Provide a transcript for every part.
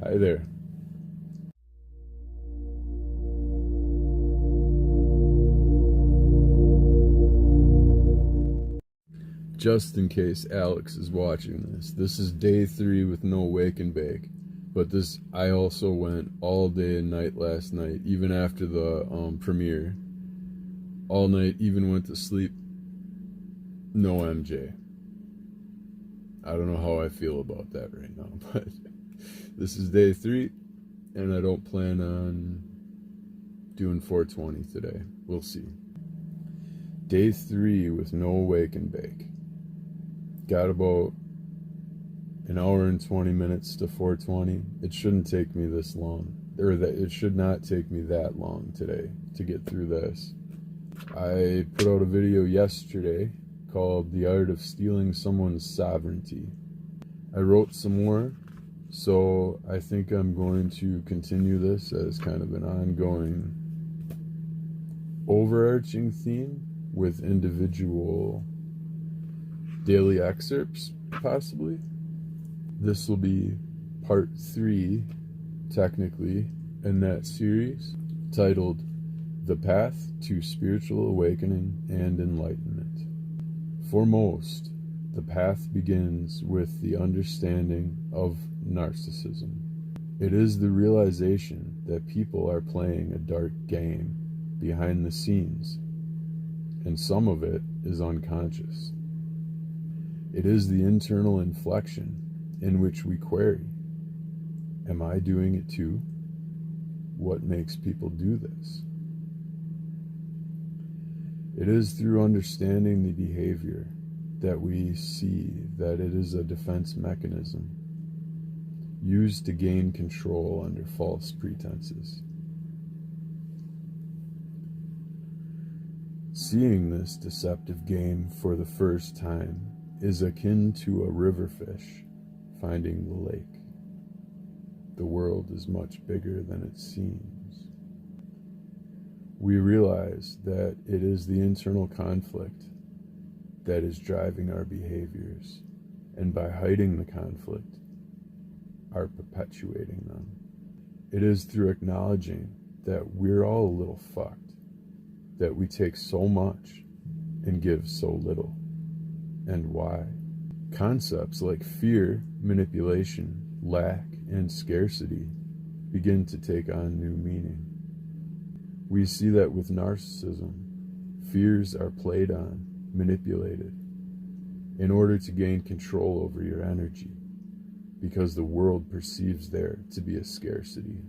Hi there. Just in case Alex is watching this is day 3 with no wake and bake. But I also went all day and night last night, even after the premiere. All night, even went to sleep. No MJ. I don't know how I feel about that right now, but this is day 3, and I don't plan on doing 420 today. We'll see. Day 3 with no wake and bake. Got about an hour and 20 minutes to 420. It shouldn't take me this long, or that it should not take me that long today to get through this. I put out a video yesterday called The Art of Stealing Someone's Sovereignty. I wrote some more, so I think I'm going to continue this as kind of an ongoing overarching theme with individual daily excerpts, possibly. This will be part 3, technically, in that series, titled The Path to Spiritual Awakening and Enlightenment. For most, the path begins with the understanding of narcissism. It is the realization that people are playing a dark game behind the scenes, and some of it is unconscious. It is the internal inflection in which we query, am I doing it too? What makes people do this? It is through understanding the behavior that we see that it is a defense mechanism used to gain control under false pretenses. Seeing this deceptive game for the first time is akin to a river fish finding the lake. The world is much bigger than it seems. We realize that it is the internal conflict that is driving our behaviors, and by hiding the conflict, are perpetuating them. It is through acknowledging that we're all a little fucked, that we take so much and give so little. And why? Concepts like fear, manipulation, lack, and scarcity begin to take on new meaning. We see that with narcissism, fears are played on, manipulated, in order to gain control over your energy, because the world perceives there to be a scarcity.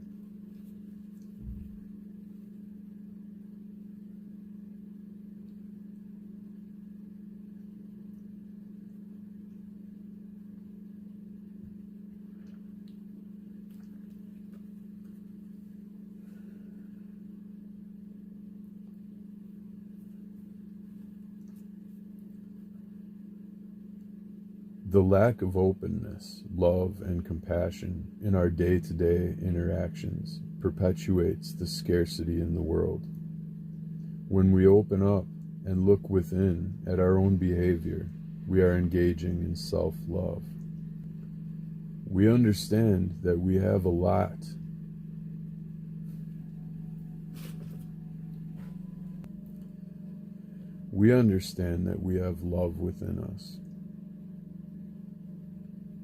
The lack of openness, love, and compassion in our day-to-day interactions perpetuates the scarcity in the world. When we open up and look within at our own behavior, we are engaging in self-love. We understand that we have a lot. We understand that we have love within us.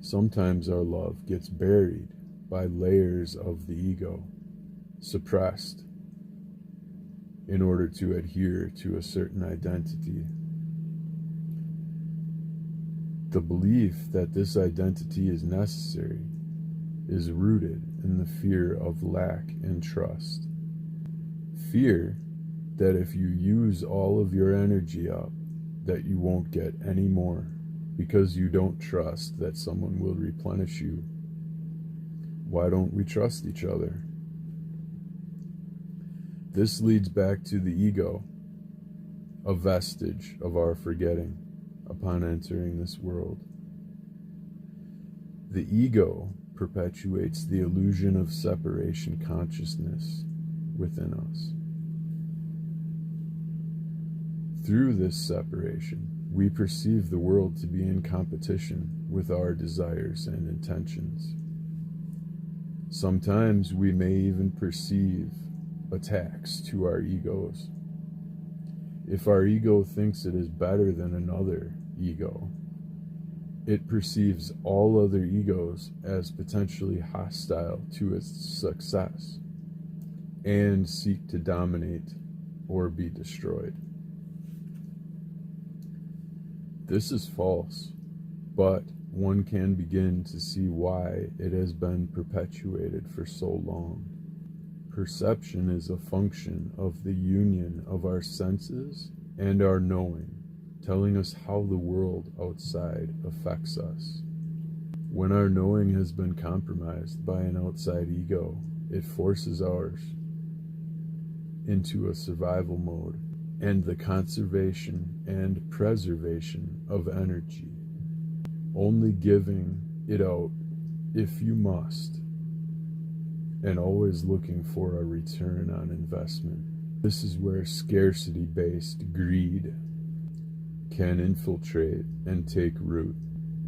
Sometimes our love gets buried by layers of the ego, suppressed in order to adhere to a certain identity. The belief that this identity is necessary is rooted in the fear of lack and trust. Fear that if you use all of your energy up, that you won't get any more, because you don't trust that someone will replenish you. Why don't we trust each other? This leads back to the ego, a vestige of our forgetting upon entering this world. The ego perpetuates the illusion of separation consciousness within us. Through this separation, we perceive the world to be in competition with our desires and intentions. Sometimes we may even perceive attacks to our egos. If our ego thinks it is better than another ego, it perceives all other egos as potentially hostile to its success and seek to dominate or be destroyed. This is false, but one can begin to see why it has been perpetuated for so long. Perception is a function of the union of our senses and our knowing, telling us how the world outside affects us. When our knowing has been compromised by an outside ego, it forces ours into a survival mode and the conservation and preservation of energy, only giving it out if you must, and always looking for a return on investment. This is where scarcity-based greed can infiltrate and take root.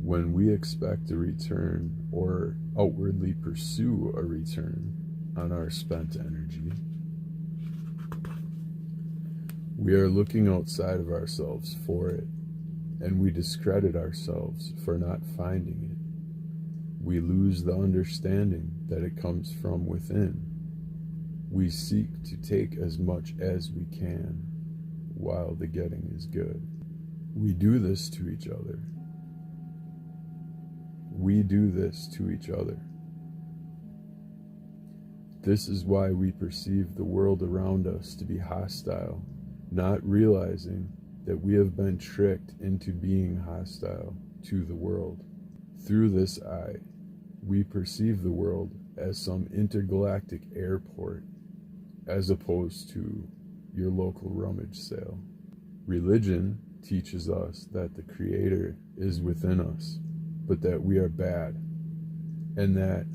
When we expect a return or outwardly pursue a return on our spent energy, we are looking outside of ourselves for it, and we discredit ourselves for not finding it. We lose the understanding that it comes from within. We seek to take as much as we can while the getting is good. We do this to each other. We do this to each other. This is why we perceive the world around us to be hostile, not realizing that we have been tricked into being hostile to the world. Through this eye, we perceive the world as some intergalactic airport, as opposed to your local rummage sale. Religion teaches us that the Creator is within us, but that we are bad, and that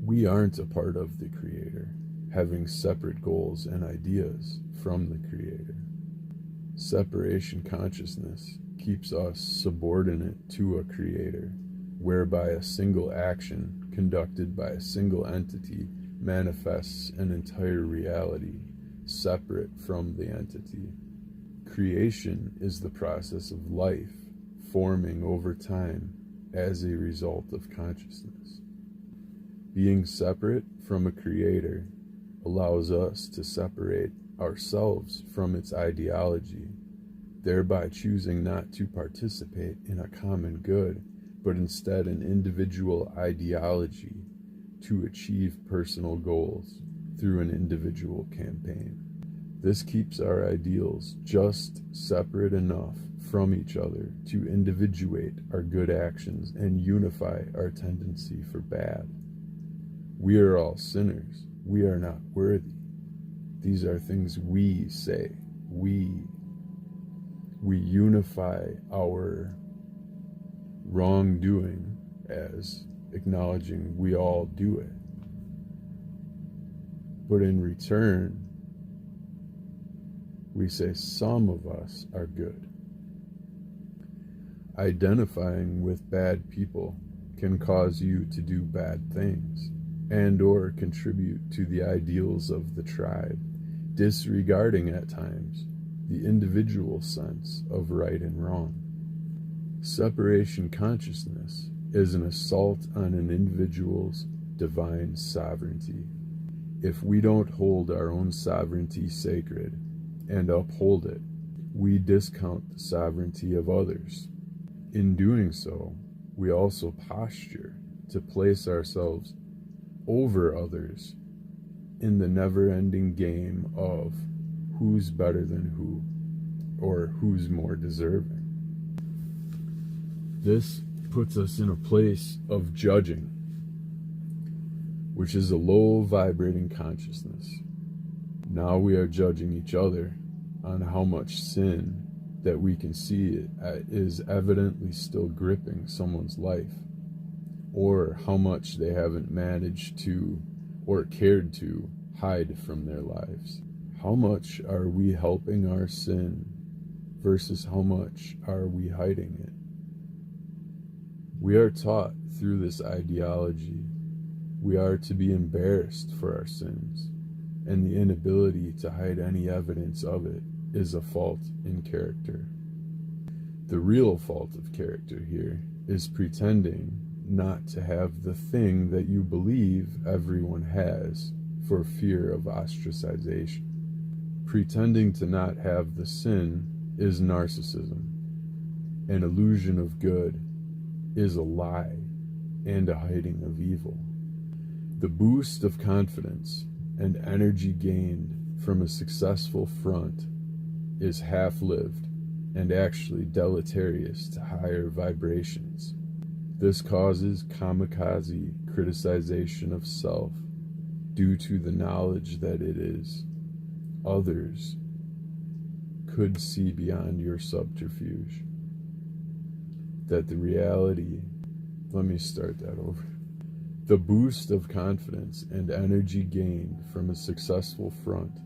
we aren't a part of the Creator, having separate goals and ideas from the Creator. Separation consciousness keeps us subordinate to a Creator, whereby a single action conducted by a single entity manifests an entire reality separate from the entity. Creation is the process of life forming over time as a result of consciousness. Being separate from a Creator allows us to separate ourselves from its ideology, thereby choosing not to participate in a common good, but instead an individual ideology to achieve personal goals through an individual campaign. This keeps our ideals just separate enough from each other to individuate our good actions and unify our tendency for bad. We are all sinners. We are not worthy. These are things we say. We unify our wrongdoing as acknowledging we all do it. But in return, we say some of us are good. Identifying with bad people can cause you to do bad things and or contribute to the ideals of the tribe, disregarding at times the individual sense of right and wrong. Separation consciousness is an assault on an individual's divine sovereignty. If we don't hold our own sovereignty sacred and uphold it, we discount the sovereignty of others. In doing so, we also posture to place ourselves over others in the never-ending game of who's better than who, or who's more deserving. This puts us in a place of judging, which is a low vibrating consciousness. Now we are judging each other on how much sin that we can see is evidently still gripping someone's life, or how much they haven't managed to or cared to hide from their lives. How much are we helping our sin versus how much are we hiding it? We are taught through this ideology We are to be embarrassed for our sins, and the inability to hide any evidence of it is a fault in character. The real fault of character here is pretending not to have the thing that you believe everyone has for fear of ostracization. Pretending to not have the sin is narcissism. An illusion of good is a lie and a hiding of evil. The boost of confidence and energy gained from a successful front is half-lived and actually deleterious to higher vibrations. This causes kamikaze criticization of self due to the knowledge that it is. Others could see beyond your subterfuge. That the reality, let me start that over. The boost of confidence and energy gained from a successful front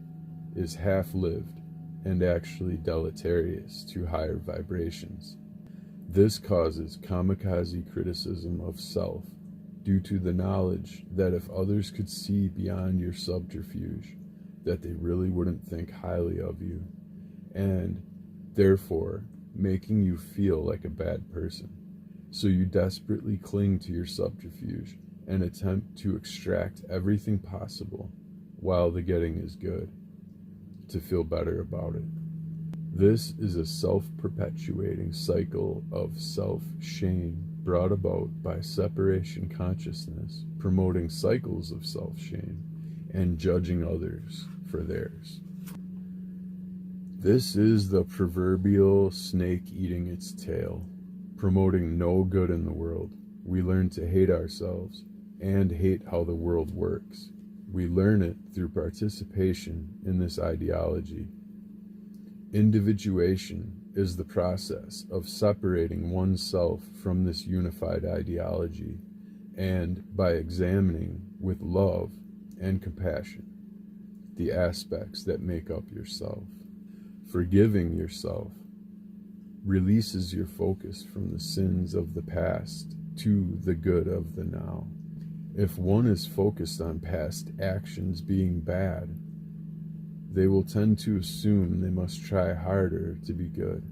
is half-lived and actually deleterious to higher vibrations. This causes kamikaze criticism of self due to the knowledge that if others could see beyond your subterfuge, that they really wouldn't think highly of you, and therefore making you feel like a bad person. So you desperately cling to your subterfuge and attempt to extract everything possible while the getting is good, to feel better about it. This is a self-perpetuating cycle of self-shame brought about by separation consciousness, promoting cycles of self-shame and judging others for theirs. This is the proverbial snake eating its tail, promoting no good in the world. We learn to hate ourselves and hate how the world works. We learn it through participation in this ideology. Individuation is the process of separating oneself from this unified ideology, and by examining with love and compassion the aspects that make up yourself. Forgiving yourself releases your focus from the sins of the past to the good of the now. If one is focused on past actions being bad, they will tend to assume they must try harder to be good.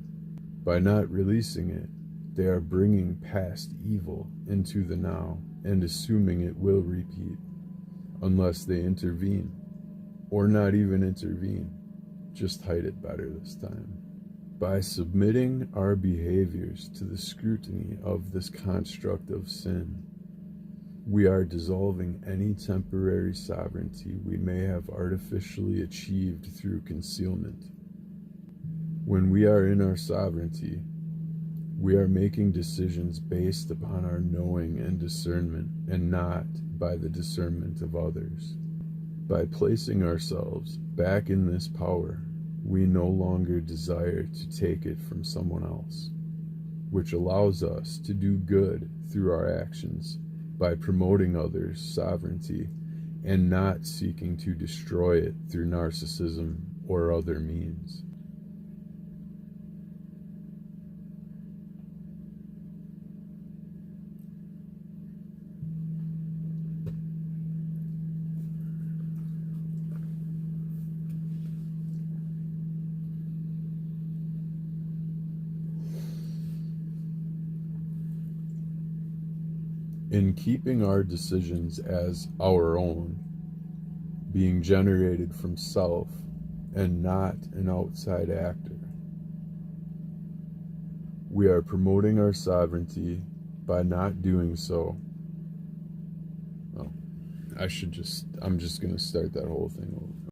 By not releasing it, they are bringing past evil into the now and assuming it will repeat, unless they intervene, or not even intervene, just hide it better this time. By submitting our behaviors to the scrutiny of this construct of sin, we are dissolving any temporary sovereignty we may have artificially achieved through concealment. When we are in our sovereignty, we are making decisions based upon our knowing and discernment, and not by the discernment of others. By placing ourselves back in this power, we no longer desire to take it from someone else, which allows us to do good through our actions by promoting others' sovereignty and not seeking to destroy it through narcissism or other means. In keeping our decisions as our own, being generated from self and not an outside actor, we are promoting our sovereignty by not doing so. Well, I'm just going to start that whole thing over.